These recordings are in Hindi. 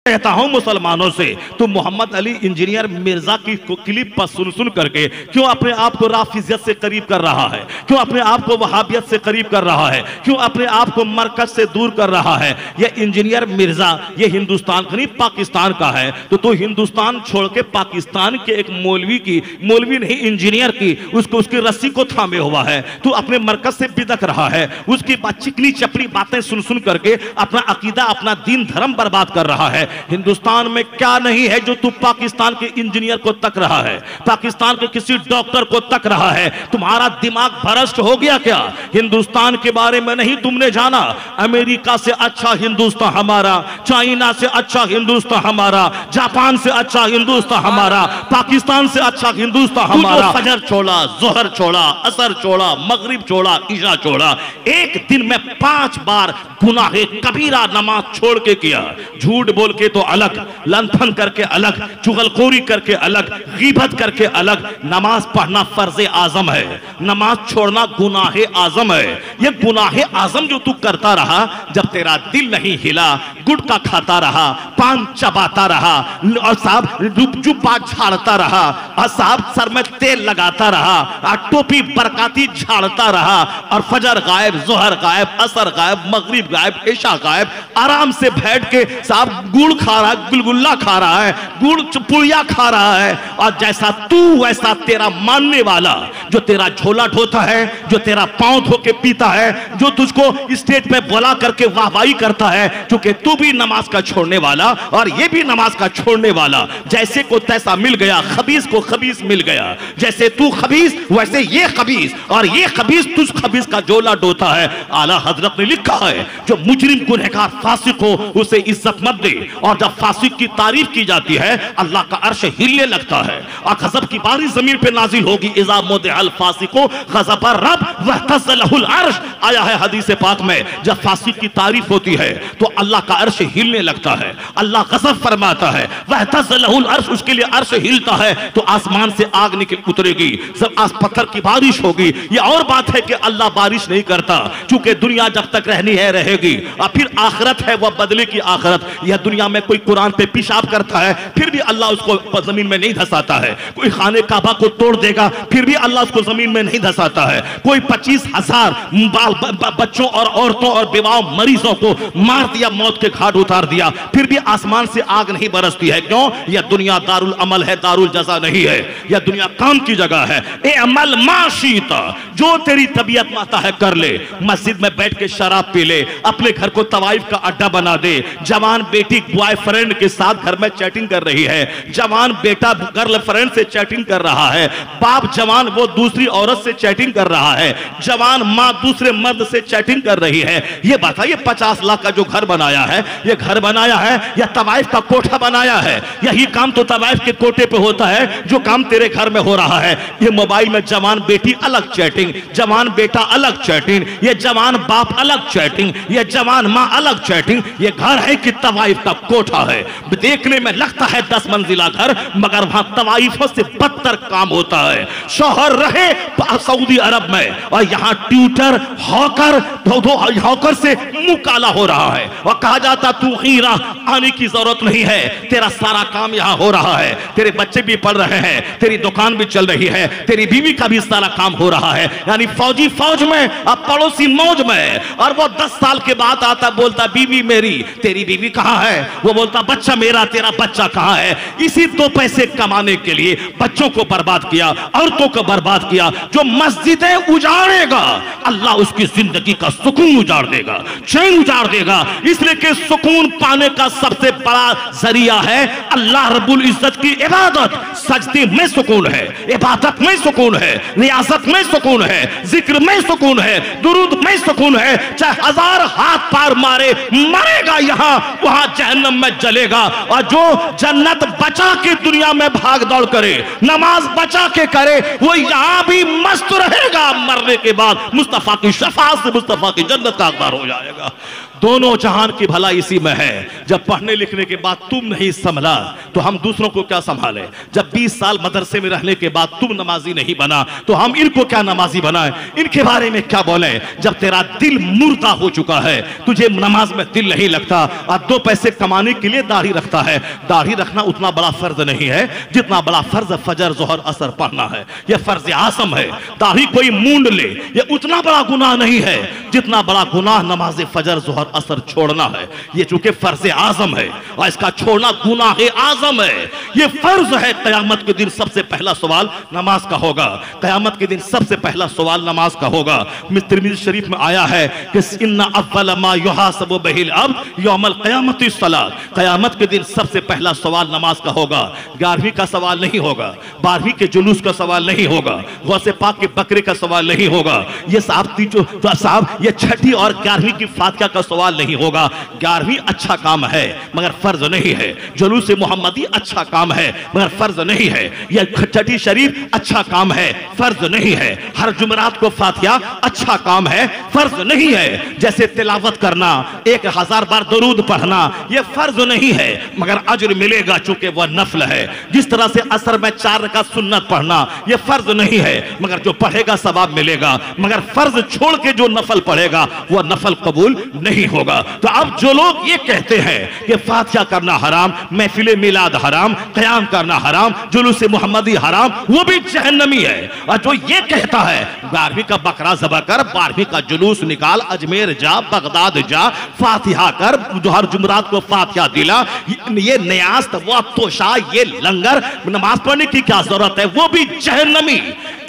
कहता हूं मुसलमानों से, तुम मोहम्मद अली इंजीनियर मिर्जा की क्लिप पर सुन सुन करके क्यों अपने आप को राफिजियत से करीब कर रहा है, क्यों अपने आप को वहाबियत से करीब कर रहा है, क्यों अपने आप को मरकज से दूर कर रहा है। ये इंजीनियर मिर्जा ये हिंदुस्तान का नहीं पाकिस्तान का है, तो तू हिंदुस्तान छोड़ के पाकिस्तान के एक मौलवी नहीं इंजीनियर की उसकी रस्सी को थामे हुआ है। तू अपने मरकज से बिदक रहा है, उसकी चिकनी चपड़ी बातें सुन सुन करके अपना अकीदा अपना दीन धर्म बर्बाद कर रहा है। हिंदुस्तान में क्या नहीं है जो तू पाकिस्तान के इंजीनियर को तक रहा है, पाकिस्तान के किसी डॉक्टर को तक रहा है। तुम्हारा दिमाग भ्रष्ट हो गया क्या? हिंदुस्तान के बारे में नहीं तुमने जाना? अमेरिका से अच्छा हिंदुस्तान हमारा, चाइना से अच्छा हिंदुस्तान हमारा, जापान से अच्छा हिंदुस्तान हमारा, पाकिस्तान से अच्छा हिंदुस्तान हमारा। फजर छोड़ा, जोहर छोड़ा, असर छोड़ा, मगरिब छोड़ा, ईशा छोड़ा, एक दिन में 5 बार गुनाहे कबीरा नमाज छोड़ के किया। झूठ बोल के तो अलग, लंथन करके अलग, चुगलखोरी करके अलग, गीबत करके अलग। नमाज पढ़ना फर्ज आजम है, नमाज छोड़ना गुनाहे आजम है। ये गुनाहे आजम जो तू करता रहा, जब तेरा दिल नहीं हिला, गुटखा खाता रहा, पान चबाता रहा, और साहब जुब्बा झाड़ता रहा, और साहब सर में तेल लगाता रहा, और टोपी बरकाती झाड़ता रहा, और फजर गायब, जोहर गायब, असर गायब, मगरिब गायब, ईशा गायब, आराम से बैठ के साहब गुड़ खा रहा है, गुलगुल्ला खा रहा है, गुड़ पुड़िया खा रहा है। और जैसा तू वैसा तेरा मानने वाला जो तेरा झोला ढोता है, जो तेरा पांव धो के पीता है, जो तुझको स्टेज पे बुला करके वाहवाही करता है, क्योंकि तू भी नमाज का छोड़ने वाला और ये भी नमाज का छोड़ने वाला, जैसे को तैसा मिल गया, खबीस को खबीस मिल गया। जैसे तू खबीस वैसे ये खबीस, और ये खबीस तुझ खबीस का झोला ढोता है। आला हजरत ने लिखा है, जो मुजरिम गुनहगार फासिक हो उसे इज्जत मत दे। और जब फासिक की तारीफ की जाती है अल्लाह का अर्श हिलने लगता है और गजब की बारिश जमीन पे नाजिल होगी। इज़ा मुदिअल फासिको गज़ब रब वहतज़लहुल अर्श, आया है हदीस पाक में, जब फासिक की तारीफ होती है तो अल्लाह का अर्श हिलने लगता है, अल्लाह गज़ब फरमाता है। वहतज़लहुल अर्श, उसके लिए अर्श हिलता है तो आसमान से आग निकल उतरेगी, जब आज पत्थर की बारिश होगी। ये और बात है कि अल्लाह बारिश नहीं करता, क्योंकि दुनिया जब तक रहनी है रहेगी, और फिर आखिरत है वह बदले की आखिरत। यह दुनिया में कोई कुरान पे पेशाब करता है फिर भी अल्लाह उसको जमीन में नहीं धसाता है, कोई खाने काबा को तोड़ देगा फिर भी अल्लाह उसको जमीन में नहीं धसाता है, कोई 25,000 बच्चों और औरतों और विवाह मरीजों को मार दिया, मौत के घाट उतार दिया, फिर भी आसमान से आग नहीं बरसती है। क्यों? यह दुनिया दारुल अमल है, दारुल जज़ा नहीं है। यह दुनिया काम की जगह है। ए अमल माशीता, जो तेरी तबीयत माता है कर ले। मस्जिद में बैठ के शराब पी ले, अपने घर को तवाइफ का अड्डा बना दे। जवान बेटी बॉयफ्रेंड के साथ घर में चैटिंग कर रही है, जवान बेटा गर्लफ्रेंड से चैटिंग कर रहा है, बाप जवान वो दूसरी औरत से चैटिंग कर रहा है, जवान माँ दूसरे मर्द से चैटिंग कर रही है। ये बताइए 50 लाख का जो घर बनाया है, ये घर बनाया है या तवाइफ का कोठा बनाया है? यही काम तो तवाइफ के कोठे पे होता है जो काम तेरे घर में हो रहा है। ये मोबाइल में जवान बेटी अलग चैटिंग, जवान बेटा अलग चैटिंग, ये जवान बाप अलग चैटिंग, ये जवान माँ अलग चैटिंग। ये घर है कि तवाइफ का कोठा है? देखने में लगता है 10 मंजिला घर, मगर वहां तवाइफों से बदतर काम होता है। शौहर रहे सऊदी अरब में और यहाँ ट्यूटर हॉकर से मुंह काला हो रहा है और कहा जाता तू हीरा आने की जरूरत नहीं है, तेरा सारा काम यहाँ हो रहा है, तेरे बच्चे भी पढ़ रहे हैं, तेरी दुकान भी चल रही है, तेरी बीवी का भी सारा काम हो रहा है। यानी फौजी फौज में अब पड़ोसी मौज में, और वो 10 साल के बाद आता बोलता बीवी मेरी, तेरी बीवी कहाँ है? वो बोलता बच्चा मेरा, तेरा बच्चा कहाँ है? इसी 2 पैसे कमाने के लिए बच्चों को बर्बाद किया, औरतों को बर्बाद किया। जो मस्जिदें उजाड़ेगा अल्लाह उसकी जिंदगी का सुकून उजाड़ देगा, चैन उजाड़ देगा। इसलिए कि सुकून पाने का सबसे बड़ा जरिया है अल्लाह रब्बुल इज्जत की इबादत। सजदे में सुकून है, इबादत में सुकून है, रियाजत में सुकून है, जिक्र में सुकून है, दुरूद में सुकून है। चाहे 1000 हाथ पार मारे, मरेगा यहाँ, वहां जहन्नम में जलेगा। और जो जन्नत बचा के दुनिया में भाग दौड़ करे, नमाज बचा के करे, वो यहाँ भी मस्त रहेगा, मरने के बाद मुस्तफा की शफाअत से मुस्तफा की जन्नत का हकदार हो जाएगा। दोनों जहान की भलाई इसी में है। जब पढ़ने लिखने के बाद तुम नहीं संभला तो हम दूसरों को क्या संभाले? जब 20 साल मदरसे में रहने के बाद तुम नमाजी नहीं बना तो हम इनको क्या नमाजी बनाए? इनके बारे में क्या बोले? जब तेरा दिल मुर्दा हो चुका है, तुझे नमाज में दिल नहीं लगता और 2 पैसे कमाने के लिए दाढ़ी रखता है। दाढ़ी रखना उतना बड़ा फर्ज नहीं है जितना बड़ा फर्ज फजर जोहर असर पढ़ना है। यह फर्ज आसम है। दाढ़ी कोई मूंड ले, यह उतना बड़ा गुनाह नहीं है जितना बड़ा गुनाह नमाज फजर जोहर असर छोड़ना है। ये चूंकि फर्ज आजम है और इसका छोड़ना गुनाह आजम है। ये फर्ज है। कयामत के दिन सबसे पहला सवाल नमाज का होगा। कयामत के दिन सबसे पहला सवाल नमाज का होगा। तिरमिज़ी शरीफ में आया है कि इन्ना अव्वल मा युहासबु बिहिल अब्द यौमल क़यामति सलात। कयामत के दिन सबसे पहला सवाल नमाज का होगा। 11वीं का सवाल नहीं होगा, 12वीं के जुलूस का सवाल नहीं होगा, गौसे पाक के बकरे का सवाल नहीं होगा, ये साहब ये 6ठी और 11वीं की फातिहा का सवाल नहीं होगा। 11वीं अच्छा काम है मगर फर्ज नहीं है। जुलूस मोहम्मदी अच्छा काम है मगर फर्ज नहीं है। यह 6ठी शरीफ अच्छा काम है, फर्ज नहीं है। हर जुमरात को फातिहा अच्छा काम है, फर्ज नहीं है। जैसे तिलावत करना, 1000 बार दरूद पढ़ना, यह फर्ज नहीं है मगर अज्र मिलेगा चूंकि वह नफल है। जिस तरह से असर में 4 रकात सुन्नत पढ़ना, यह फर्ज नहीं है मगर जो पढ़ेगा सवाब मिलेगा। मगर फर्ज छोड़ के जो नफल पढ़ेगा वह नफल कबूल नहीं होगा। तो अब जो लोग ये कहते हैं कि फातिहा करना हराम, महफिल मिलाद हराम, क़याम करना हराम, जुलूस मोहम्मदी हराम, वो भी जहन्नमी है। और जो ये कहता है 12वीं का बकरा ज़बह कर, 12वीं का जुलूस निकाल, अजमेर जा, बगदाद जा, फातिहा कर, जो हर जुमरात को फातिहा दिला, ये न्यास तवा तोशा, ये लंगर, नमाज पढ़ने की क्या जरूरत है? वो भी जहन्नमी।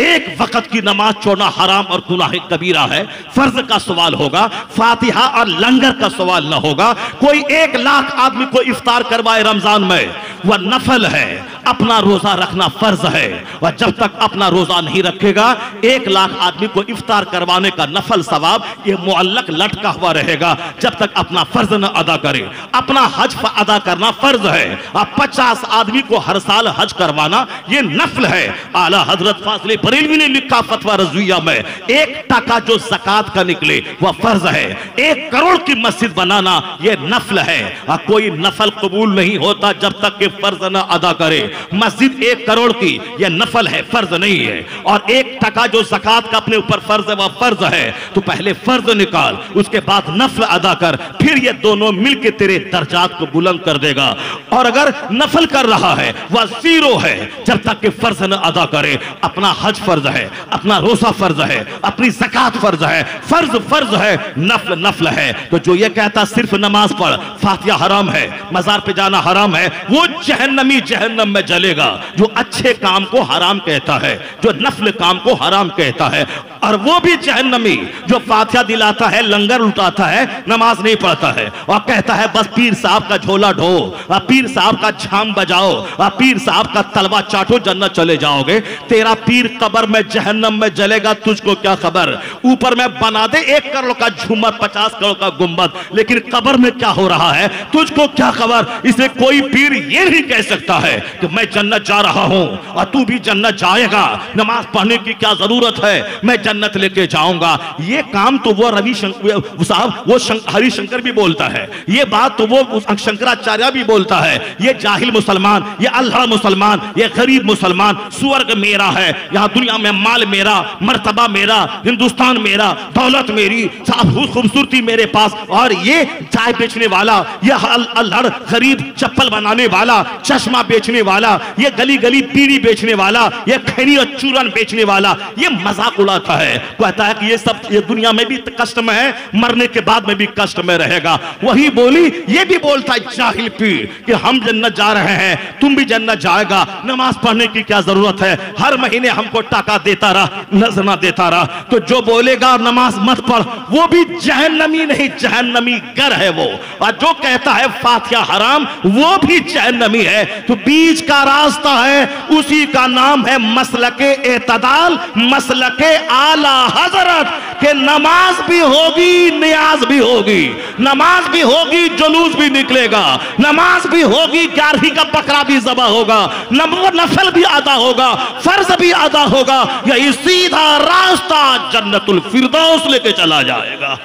एक वक्त की नमाज छोड़ना हराम और गुनाह कबीरा है। फर्ज का सवाल होगा, फातिहा और लंगर का सवाल ना होगा। कोई 1 लाख आदमी को इफ्तार करवाए रमजान में, वह नफल है। अपना रोजा रखना फर्ज है और जब तक अपना रोजा नहीं रखेगा 1 लाख आदमी को इफ्तार करवाने का नफल सवाब ये मुअल्लक लटका हुआ रहेगा जब तक अपना फर्ज न अदा करे। अपना हज अदा करना फर्ज है और 50 आदमी को हर साल हज करवाना ये नफल है। आला हजरत फाज़िल बरेलवी ने लिखा फतवा रज़विया में, 1 टका जो ज़कात का निकले वह फर्ज है। 1 करोड़ की मस्जिद बनाना यह नफल है और कोई नफल कबूल नहीं होता जब तक कि फर्ज न अदा करे। मस्जिद 1 करोड़ की यह नफल है, फर्ज नहीं है। और 1 टका जो ज़कात का अपने ऊपर फर्ज है वह फर्ज है। तो पहले फर्ज निकाल, उसके बाद नफल अदा कर, फिर ये दोनों मिलके तेरे दर्जात को बुलंद कर देगा। और अगर नफल कर रहा है वह 0 है जब तक कि फर्ज न अदा करे। अपना हज फर्ज है, अपना रोजा फर्ज है, अपनी ज़कात फर्ज है, फर्ज है, नफल नफल है। तो जो ये कहता सिर्फ नमाज पढ़, फातिहा हराम है, मजार पे जाना हराम है, वो जहन्नमी जहन्नम में जलेगा। जो अच्छे काम को हराम कहता है, जो नफल काम को हराम कहता है, और वो भी जहन्नमी जो फातिहा दिलाता है, लंगर उठाता है, नमाज नहीं पढ़ता है और कहता है बस पीर साहब का झोला ढो, पीर साहब का झाम बजाओ, पीर साहब का तलवा चाटो, जन्नत चले जाओगे। तेरा पीर कब्र में जहन्नम में जलेगा, तुझको क्या खबर। ऊपर में बना दे 1 करोड़ का झूमर, 50 करोड़ का गुंबद, लेकिन कब्र में क्या हो रहा है तुझको क्या खबर। इसलिए कोई पीर ये नहीं कह सकता है कि मैं जन्नत जा रहा हूं और तू भी जन्नत जाएगा, नमाज पढ़ने की क्या जरूरत है, मैं जन्नत लेके जाऊंगा। ये काम तो वो रविशंकर साहब, वो हरिशंकर भी बोलता है, ये बात तो वो शंकराचार्य भी बोलता है। ये जाहिल मुसलमान, ये अल्लाह मुसलमान, ये गरीब मुसलमान, स्वर्ग मेरा है, यहाँ दुनिया में माल मेरा, मर्तबा मेरा, हिंदुस्तान मेरा, दौलत मेरी, खूबसूरती मेरे पास, और ये चाय बेचने वाला, ये अल्हड़ गरीब चप्पल बनाने वाला, चश्मा बेचने वाला, ये गली गली बीड़ी बेचने वाला, ये खैनी और चूरन बेचने वाला, ये मजाक उड़ाता है। कहता है कि ये सब ये दुनिया में भी कष्ट में है, मरने के बाद में भी कष्ट में रहेगा। वही बोली ये भी बोलता है जाहिल पीर कि हम जन्नत जा रहे हैं, तुम भी जन्नत जाएगा, नमाज पढ़ने की क्या जरूरत है, हर महीने हमको टाका देता रहा, नजर देता रहा। तो जो बोलेगा नमाज मत पढ़, वो भी जहन्नमी नहीं, जहन्नमी गर है वो। और जो कहता है फातिहा हराम, वो भी जहन्नमी है। तो बीच का रास्ता है, उसी का नाम है मसलके एतदाल, मसलके आला हजरत के नमाज भी होगी, नियाज भी होगी, नमाज भी होगी, जुलूस भी निकलेगा, नमाज भी होगी, 11वीं का बकरा भी ज़बह होगा, नफल भी अदा होगा, फर्ज भी अदा होगा। यही सीधा रास्ता जन्नतुल फिरदौस लेके चला जाएगा।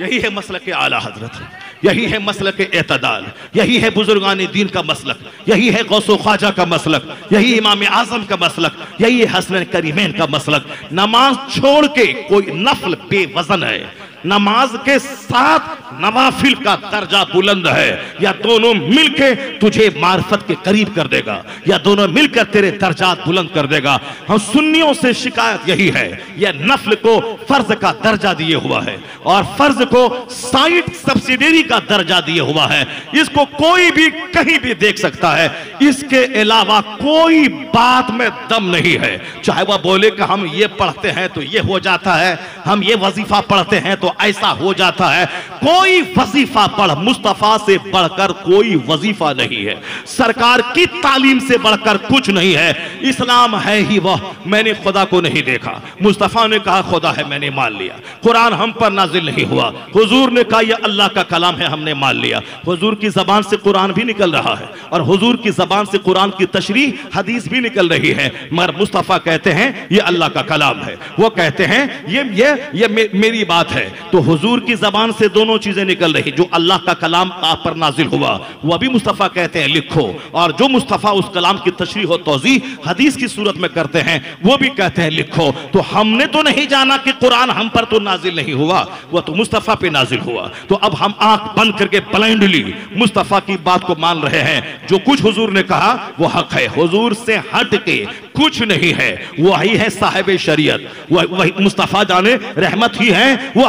यही है मसलक आला हजरत, यही है मसलक एतदाल, यही है बुजुर्गान दीन का मसलक, यही है गौसो ख्वाजा का मसलक, यही इमाम आजम का मसलक, यही है हसन करीमैन का मसलक। नमाज छोड़ के कोई नफल बेवजन है, नमाज के साथ नवाफिल का दर्जा बुलंद है। या दोनों मिलकर तुझे मार्फत के करीब कर देगा, या दोनों मिलकर तेरे दर्जात बुलंद कर देगा। हम सुन्नियों से शिकायत यही है, यह नफल को फर्ज का दर्जा दिए हुआ है और फर्ज को साइड सब्सिडरी का दर्जा दिए हुआ है। इसको कोई भी कहीं भी देख सकता है, इसके अलावा कोई बात में दम नहीं है। चाहे वह बोले कि हम ये पढ़ते हैं तो ये हो जाता है, हम ये वजीफा पढ़ते हैं तो ऐसा हो जाता है। कोई वजीफा पढ़, मुस्तफा से बढ़कर कोई वजीफा नहीं है, सरकार की तालीम से बढ़कर कुछ नहीं है। इस्लाम है ही वह, मैंने खुदा को नहीं देखा, मुस्तफा ने कहा खुदा है, मैंने मान लिया। कुरान हम पर नाजिल नहीं हुआ, हुजूर ने कहा यह अल्लाह का कलाम है, हमने मान लिया। हुजूर की जबान से कुरान भी निकल रहा है और हुजूर की जबान से कुरान की तशरीह हदीस भी निकल रही है, मगर मुस्तफा कहते हैं यह अल्लाह का कलाम है। वो कहते हैं ये मेरी बात है। तो हुजूर की जबान से दोनों चीजें निकल रही, जो अल्लाह का कलाम आप पर नाजिल हुआ वह भी मुस्तफा कहते हैं लिखो, और जो मुस्तफा उस कलाम की तशरीह और तौज़ीह हदीस की सूरत में करते हैं वो भी कहते हैं लिखो। तो हमने तो नहीं जाना कि कुरान हम पर तो नाजिल नहीं हुआ, वह तो मुस्तफा पे नाजिल हुआ। तो अब हम आंख बंद करके ब्लाइंडली मुस्तफा की बात को मान रहे हैं। जो कुछ हुजूर ने कहा वो हक है, हुजूर से हट के कुछ नहीं है। वही है साहिब शरीयत, वही मुस्तफा जाने रहमत ही है, वो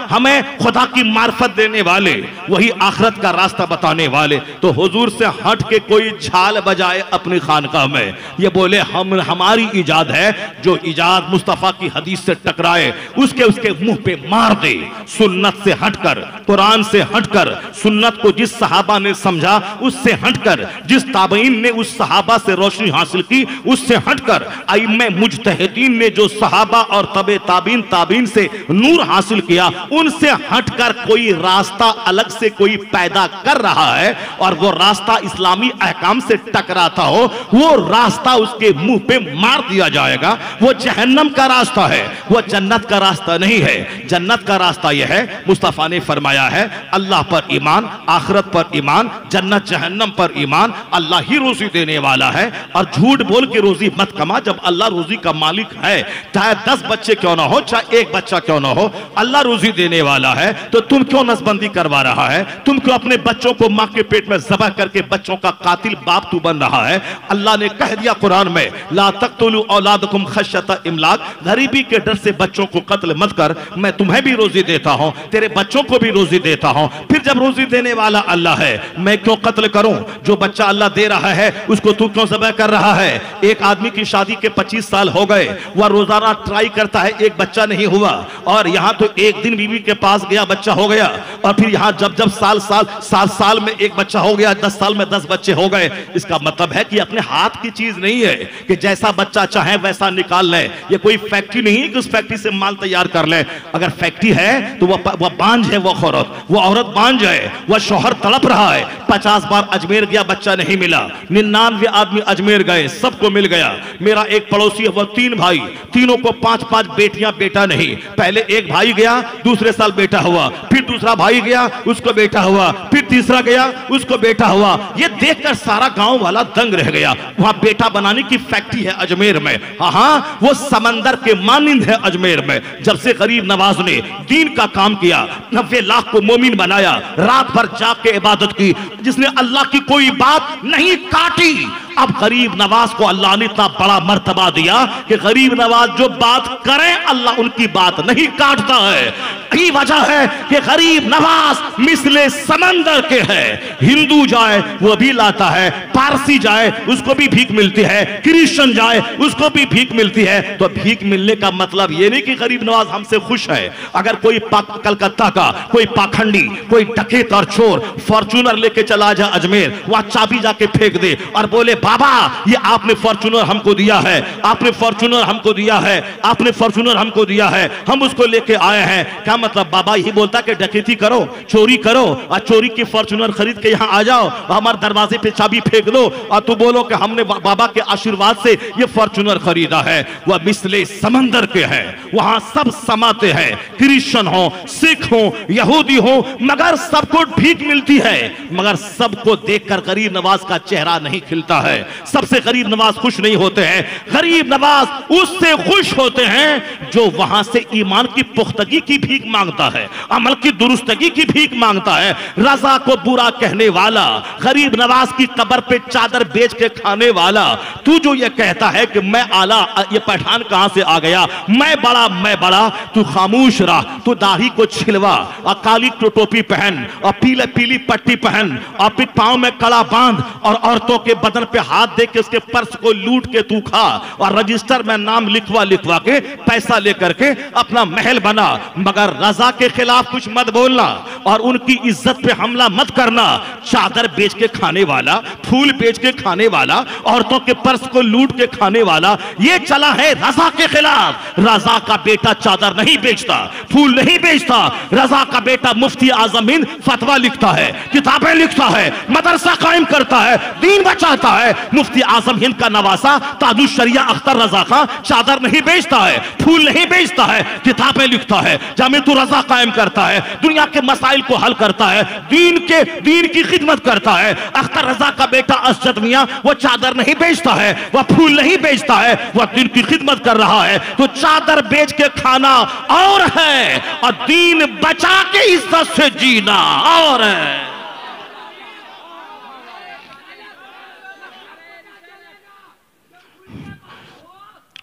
हमें खुदा की मार्फत देने वाले, वही आखिरत का रास्ता बताने वाले। तो हुजूर से हट के कोई झाल बजाए अपनी खानकाह में, ये बोले हमारी इजाद है, जो इजाद मुस्तफा की हदीस से टकराए उसके मुंह पे मार दे। सुन्नत से हटकर, कुरान से हटकर, सुन्नत को जिस सहाबा ने समझा उससे हटकर, जिस ताबईन ने उस सहाबा से रोशनी हासिल की उससे हटकर, आइम्मे मुजतहिदीन ने जो सहाबा और तबे ताबीन से नूर हासिल किया उनसे हटकर कोई रास्ता अलग से कोई पैदा कर रहा है और वो रास्ता इस्लामी अहकाम से टकराता हो, वो रास्ता उसके मुंह पे मार दिया जाएगा। वो जहन्नम का रास्ता है, वो जन्नत का रास्ता नहीं है। जन्नत का रास्ता यह है, मुस्तफा ने फरमाया है अल्लाह पर ईमान, आखिरत पर ईमान, जन्नत जहन्नम पर ईमान। अल्लाह ही रोजी देने वाला है और झूठ बोल के रोजी मत कमा। जब अल्लाह रोजी का मालिक है, चाहे 10 बच्चे क्यों ना हो, चाहे 1 बच्चा क्यों ना हो, अल्लाह रोजी देने वाला है। तो तुम क्यों नसबंदी करवा रहा है? तुम क्यों अपने बच्चों को मां के पेट में ज़बह करके बच्चों का कातिल बाप तू बन रहा है? अल्लाह ने कह दिया कुरान में, ला तक़तुलू औलादकुम खश्यत इमलाक, गरीबी के डर से बच्चों को कत्ल मत कर, मैं तुम्हें भी रोजी देता हूं, तेरे बच्चों को भी रोजी देता हूं। फिर जब रोजी देने वाला अल्लाह है, मैं क्यों कत्ल करूं? जो बच्चा अल्लाह दे रहा है उसको तू क्यों ज़बह कर रहा है? एक आदमी की शादी के 25 साल हो गए, वह रोजाना ट्राई करता है, एक बच्चा नहीं हुआ, और यहां तो एक दिन बीवी के पास गया, बच्चा हो गया, और फिर यहां जब साल में एक बच्चा हो गया, 10 साल में 10 बच्चे हो गए। इसका मतलब है कि अपने हाथ की चीज नहीं है कि जैसा बच्चा चाहे वैसा निकाल ले। ये कोई फैक्ट्री नहीं है कि उस फैक्ट्री से माल तैयार कर ले। अगर फैक्ट्री है तो वह बांझ है, वो औरत बांझ है, वह शौहर तड़प रहा है। 50 बार अजमेर गया, बच्चा नहीं मिला। 99 आदमी अजमेर गए, सबको मिल गया। मेरा एक पड़ोसी है, वह 3 भाई, तीनों को 5-5 बेटियां, बेटा नहीं। पहले एक भाई गया, दूसरे साल बेटा हुआ, फिर दूसरा भाई गया, उसको बेटा हुआ, फिर तीसरा गया, उसको बेटा हुआ। ये देखकर सारा गांव वाला दंग रह गया। वहां बेटा बनाने की फैक्ट्री है अजमेर में। हाँ, वो समंदर के मानिंद है अजमेर में। जब से गरीब नवाज ने दीन का काम किया, 90 लाख को मोमिन बनाया, रात भर जाग के इबादत की, जिसने अल्लाह की कोई बात नहीं काटी। अब गरीब नवाज को अल्लाह ने इतना बड़ा मर्तबा दिया कि गरीब नवाज जो बात करें अल्लाह उनकी बात नहीं काटता है। यही वजह है कि गरीब नवाज मिसले समंदर के है। हिंदू जाए वो भी लाता है, पारसी जाए उसको भी भीख मिलती है, क्रिश्चियन जाए उसको भी भीख मिलती है। तो भीख मिलने का मतलब ये नहीं कि गरीब नवाज हमसे खुश है। अगर कोई कलकत्ता का कोई पाखंडी, कोई डकैत और चोर फॉर्चूनर लेके चला जाए अजमेर, वहां चाबी जाके फेंक दे और बोले बाबा ये आपने फॉर्च्यूनर हमको दिया है, आपने फॉर्च्यूनर हमको दिया है, आपने फॉर्च्यूनर हमको दिया है, हम उसको लेके आए हैं। क्या मतलब? बाबा यही बोलता कि डकैती करो, चोरी करो और चोरी की फॉर्च्यूनर खरीद के यहाँ आ जाओ, हमारे दरवाजे पे चाबी फेंक दो और तू बोलो कि हमने बाबा के आशीर्वाद से ये फॉर्च्यूनर खरीदा है। वह मिसले समंदर के है, वहां सब समाते हैं, क्रिश्चियन हो, सिख हो, यहूदी हो, मगर सबको भीख मिलती है, मगर सबको देखकर गरीब नवाज का चेहरा नहीं खिलता है। सबसे गरीब नवाज खुश नहीं होते हैं, गरीब नवाज उससे खुश होते हैं जो वहां से ईमान की पुख्तगी की भीख मांगता है, अमल की दुरुस्तगी की भीख मांगता है। रजा को बुरा कहने वाला, गरीब नवाज की कब्र पे चादर बेच के खाने वाला, तू जो ये कहता है कि मैं आला, ये पठान कहां से आ गया, मैं बड़ा, तू खामोश रह, तू दाढ़ी को छिलवा और काली टोपी पहन और पीली पट्टी पहन और फिर पांव में कड़ा बांध और औरतों के बदन पे हाथ दे के उसके पर्स को लूट के तू खा और रजिस्टर में नाम लिखवा के पैसा लेकर के अपना महल बना, मगर रजा के खिलाफ कुछ मत बोलना और उनकी इज्जत पे हमला मत करना। चादर बेच के खाने वाला, फूल बेच के खाने वाला, औरतों के पर्स को लूट के खाने वाला, ये चला है रजा के खिलाफ। रजा का बेटा चादर नहीं बेचता, फूल नहीं बेचता, रजा का बेटा मुफ्ती आजम हिंद फतवा लिखता है, किताबें लिखता है, मदरसा कायम करता है, दीन बचाता है। मुफ्ती आजम हिंद का नवासा ताजुश शरिया अख्तर रजा खां चादर नहीं बेचता है, फूल नहीं बेचता है, किताबें लिखता है, जामिअतुर रजा कायम करता है, दुनिया के मसाइल को हल करता है, दीन की खिदमत करता है। अख्तर रजा का बेटा असद मियां वो चादर नहीं बेचता है, वह फूल नहीं बेचता है, वह दीन की खिदमत कर रहा है। तो चादर बेच के खाना और है और दीन बचा के इज्जत से जीना और है।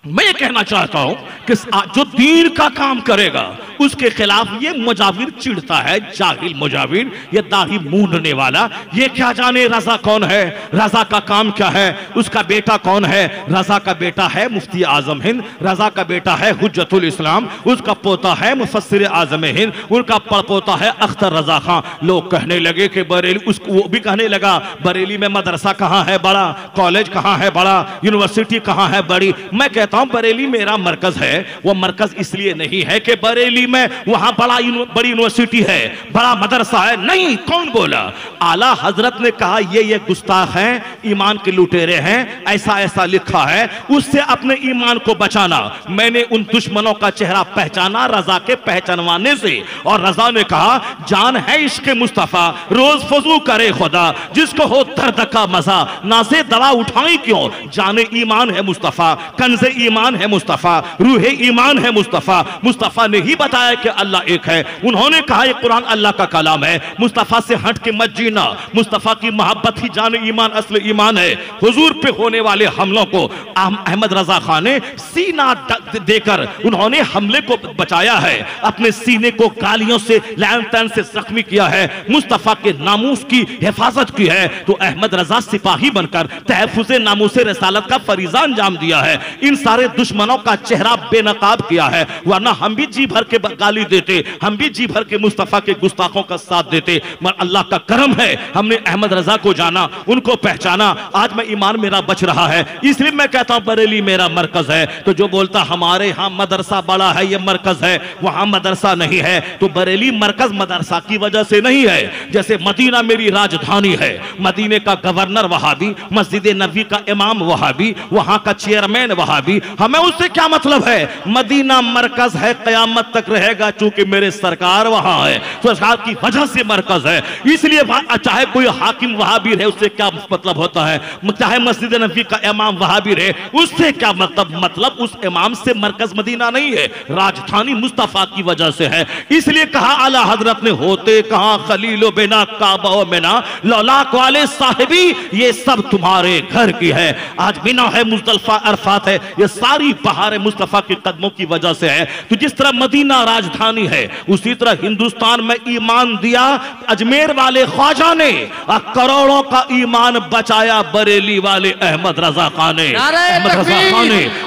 मैं ये कहना चाहता हूं कि जो दीन का काम करेगा उसके खिलाफ ये मुजाविर चिढ़ता है, जाहिल मुजाविर, ये दाढ़ी मूंढने वाला, ये क्या जाने रजा कौन है, रजा का काम क्या है, उसका बेटा कौन है। रजा का बेटा है मुफ्ती आजम हिंद, रजा का बेटा है हुज्जतुल इस्लाम, उसका पोता है मुफस्सिर आजम हिंद, उनका पड़पोता है अख्तर रजा खां। लोग कहने लगे कि बरेली, उसको वो भी कहने लगा बरेली में मदरसा कहाँ है बड़ा, कॉलेज कहाँ है बड़ा, यूनिवर्सिटी कहाँ है बड़ी। मैं कहता हूं बरेली मेरा मरकज है, वो मरकज इसलिए नहीं है कि बरेली में वहां बड़ी यूनिवर्सिटी है, बड़ा मदरसा है, नहीं। कौन बोला? आला हजरत ने कहा ये गुस्ताख हैं, ईमान के लुटेरे हैं, ऐसा लिखा है, उससे अपने ईमान को बचाना। मैंने उन दुश्मनों का चेहरा पहचाना रजा के पहचानवाने से, और रजा ने कहा जान है इश्क मुस्तफा, रोज फजू करे खुदा, जिसको हो दर्द का मजा, नासे दवा उठाई क्यों, जाने ईमान है मुस्तफा, कंज़े ईमान है मुस्तफा, रूहे ईमान है मुस्तफा। मुस्तफा ने ही बताया कि अल्लाह एक है, उन्होंने कहा ये कुरान अल्लाह का कलाम है। मुस्तफा से हट के मत जीना, मुस्तफा की मोहब्बत ही जान ईमान, असल ईमान है। हुजूर पे होने वाले हमलों को अहमद रजा खान ने सीना देकर उन्होंने हमले को बचाया है, अपने सीने को गालियों से लैन तैन से जख्मी किया है, मुस्तफा के नामूस की हिफाजत की है। तो अहमद रजा सिपाही बनकर तहफ्फुज़ नामूस रिसालत का फरीज़ा अंजाम दिया है, इन सारे दुश्मनों का चेहरा बेनकाब किया है। वरना हम भी जी भर के गाली देते, हम भी जी भर के मुस्तफा के गुस्ताखों का साथ देते, मगर अल्लाह का करम है हमने अहमद रजा को जाना, उनको पहचाना, आज मैं ईमान मेरा बच रहा है। इसलिए मैं कहता हूं बरेली मेरा मरकज है। तो जो बोलता हमारे यहां मदरसा बड़ा है, ये मरकज है, वहां मदरसा नहीं है, तो बरेली मरकज मदरसा की वजह से नहीं है। जैसे मदीना मेरी राजधानी है, मदीने का गवर्नर वहाबी, मस्जिद नबी का इमाम वहाबी, वहां का चेयरमैन वहाबी, हमें उससे क्या मतलब है। मदीना मरकज है, कयामत तक रहेगा, चूंकि मेरे सरकार वहां है, तो सरकार की वजह से मरकज है। इसलिए चाहे कोई हाकिम वहाबी रहे उससे क्या मतलब होता है, चाहे मस्जिद नबी का इमाम वहाबी रहे उससे क्या मतलब उस इमाम से मरकज मदीना नहीं है, राजधानी मुस्तफा की वजह से है। इसलिए कहा आला हजरत ने होते कहां खलीलो बिना काबा बिना लौलाक वाले साहिबी, ये सब तुम्हारे घर की है। आज बिना है, मुज़दलिफा अरफात है, ये सारी बहार मुस्तफा के कदमों की वजह से है। तो जिस तरह मदीना राजधानी है, उसी तरह हिंदुस्तान में ईमान दिया अजमेर वाले ख्वाजा ने, और करोड़ों का ईमान बचाया बरेली वाले अहमद रजा खान ने।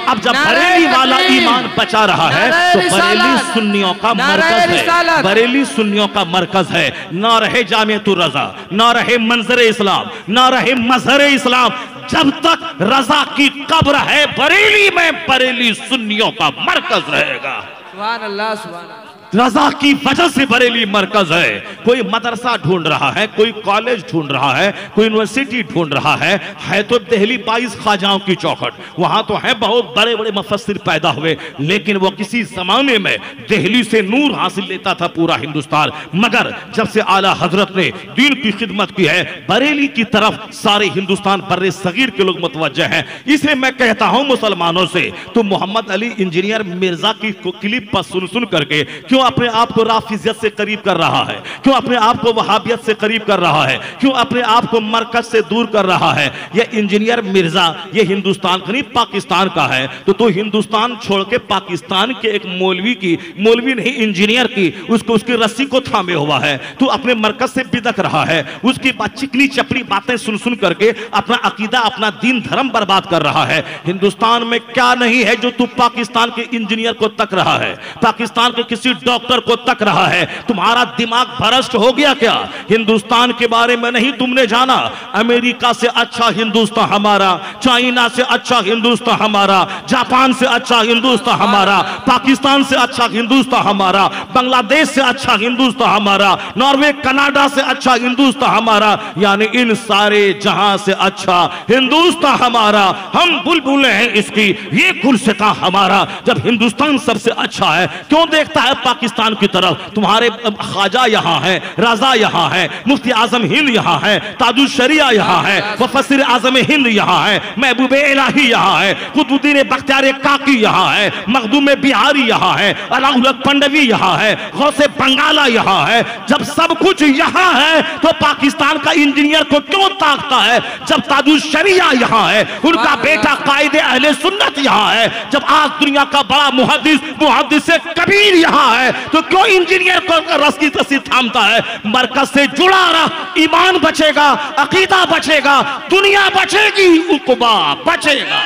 अब जब बरेली वाला ईमान बचा रहा है तो बरेली सुन्नियों का मरकज है, बरेली सुन्नियों का मरकज है। ना रहे जामिअतुर रजा, ना रहे मंजर इस्लाम, ना रहे मजहर इस्लाम, जब तक रजा की कब्र है बरेली में, बरेली सुन्नियों का मरकज रहेगा। सुभान अल्लाह, सुभान अल्लाह। रजा की वजह से बरेली मरकज है। कोई मदरसा ढूंढ रहा है, कोई कॉलेज ढूंढ रहा है, कोई यूनिवर्सिटी ढूंढ रहा है तो दिल्ली 22 ख्वाजाओं की चौखट, वहां तो है बहुत बड़े बड़े मुफस्सिर पैदा हुए, लेकिन वो किसी जमाने में दिल्ली से नूर हासिल लेता था पूरा हिंदुस्तान। मगर जब से आला हजरत ने दीन की खिदमत की है, बरेली की तरफ सारे हिंदुस्तान बर्रे सगीर के लोग मुतवज्जह हैं। इसलिए मैं कहता हूं मुसलमानों से, तो मोहम्मद अली इंजीनियर मिर्जा की क्लिप पर सुन सुन करके क्यों अपने आप को राफिजियत से करीब कर रहा है, क्यों अपने आप को वहाबियत से करीब कर रहा है, क्यों अपने आप को मरकज से दूर कर रहा है। यह इंजीनियर मिर्जा ये हिंदुस्तान का नहीं पाकिस्तान का है, तो हिंदुस्तान छोड़ के पाकिस्तान के एक मौलवी नहीं इंजीनियर की उसको उसकी रस्सी को थामे हुआ है। तू अपने मरकज से बिदक रहा है, उसकी चिकनी चपड़ी बातें सुन सुन करके अपना अकीदा अपना दीन धर्म बर्बाद कर रहा है। हिंदुस्तान में क्या नहीं है जो तू पाकिस्तान के इंजीनियर को तक रहा है, पाकिस्तान के किसी डॉक्टर को तक रहा है। तुम्हारा दिमाग भ्रष्ट हो गया क्या? हिंदुस्तान के बारे में नहीं तुमने जाना? अमेरिका से अच्छा हिंदुस्तान हमारा, चाइना से अच्छा हिंदुस्तान हमारा, जापान से अच्छा हिंदुस्तान हमारा, पाकिस्तान से अच्छा हिंदुस्तान हमारा, बांग्लादेश से अच्छा हिंदुस्तान हमारा, नॉर्वे कनाडा से अच्छा हिंदुस्तान हमारा, यानी इन सारे जहां से अच्छा हिंदुस्तान हमारा। हम बुलबुलें हैं इसकी, ये गुलसिता हमारा। जब हिंदुस्तान सबसे अच्छा है, क्यों देखता है पाकिस्तान की तरफ? तुम्हारे ख्वाजा यहाँ है, रजा यहाँ है, मुफ्ती आजम हिंद यहाँ है, ताजुल शरिया यहाँ है, मुफस्सिर आजम हिंद यहाँ है, महबूब इलाही यहाँ है, कुतुबुद्दीन बख्तियार काकी यहाँ है, मखदूम बिहारी यहाँ है, अलाउल पंडवी यहाँ है, गौसे बंगाला यहाँ है। जब सब कुछ यहाँ है तो पाकिस्तान का इंजीनियर को क्यों ताकता है? जब ताजुल शरिया यहाँ है, उनका बेटा कायदे अहले सुन्नत यहाँ है, जब आज दुनिया का बड़ा मुहद्दिस कबीर यहाँ है, तो क्यों इंजीनियर को रस की तस्वीर थामता है? मरकज से जुड़ा रहा, ईमान बचेगा, अकीदा बचेगा, दुनिया बचेगी, उक़बा बचेगा।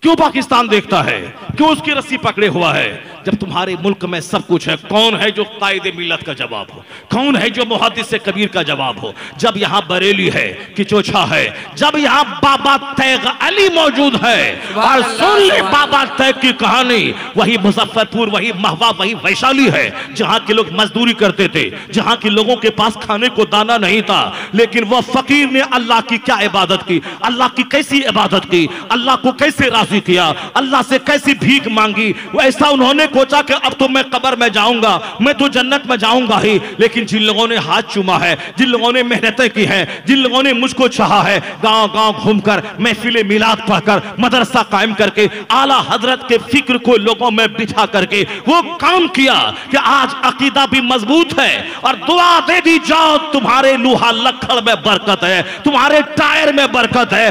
क्यों पाकिस्तान देखता है, क्यों उसकी रस्सी पकड़े हुआ है? जब तुम्हारे मुल्क में सब कुछ है, कौन है जो कायदे मिलत का जवाब हो? कौन है जो मुहद्दिस कबीर का जवाब हो? जब यहाँ बरेली है कि चोछा है, जब यहाँ बाबा तैग अली मौजूद है, और सुन ले बाबा तैग की कहानी, वही मुजफ्फरपुर, वही महवा, वही वैशाली है जहाँ के लोग मजदूरी करते थे, जहाँ के लोगों के पास खाने को दाना नहीं था, लेकिन वह फकीर ने अल्लाह की क्या इबादत की, अल्लाह की कैसी इबादत की, अल्लाह को कैसे राजी किया, अल्लाह से कैसी भीख मांगी। वैसा उन्होंने सोचा कि अब तो मैं कब्र में जाऊंगा, मैं तो जन्नत में जाऊंगा ही। लेकिन जिन लोगों ने हाथ चूमा है, जिन लोगों ने मेहनतें की हैं, जिन लोगों ने मुझको चाहा है, गांव गांव घूमकर, महफिले मिलाद पढ़कर, मदरसा कायम करके, आला हजरत के फिक्र को लोगों में बिठा करके वो काम किया कि आज अकीदा भी मजबूत है। और दुआ दे दी जाओ, तुम्हारे लूहा लक्कड़ में बरकत है, तुम्हारे टायर में बरकत है।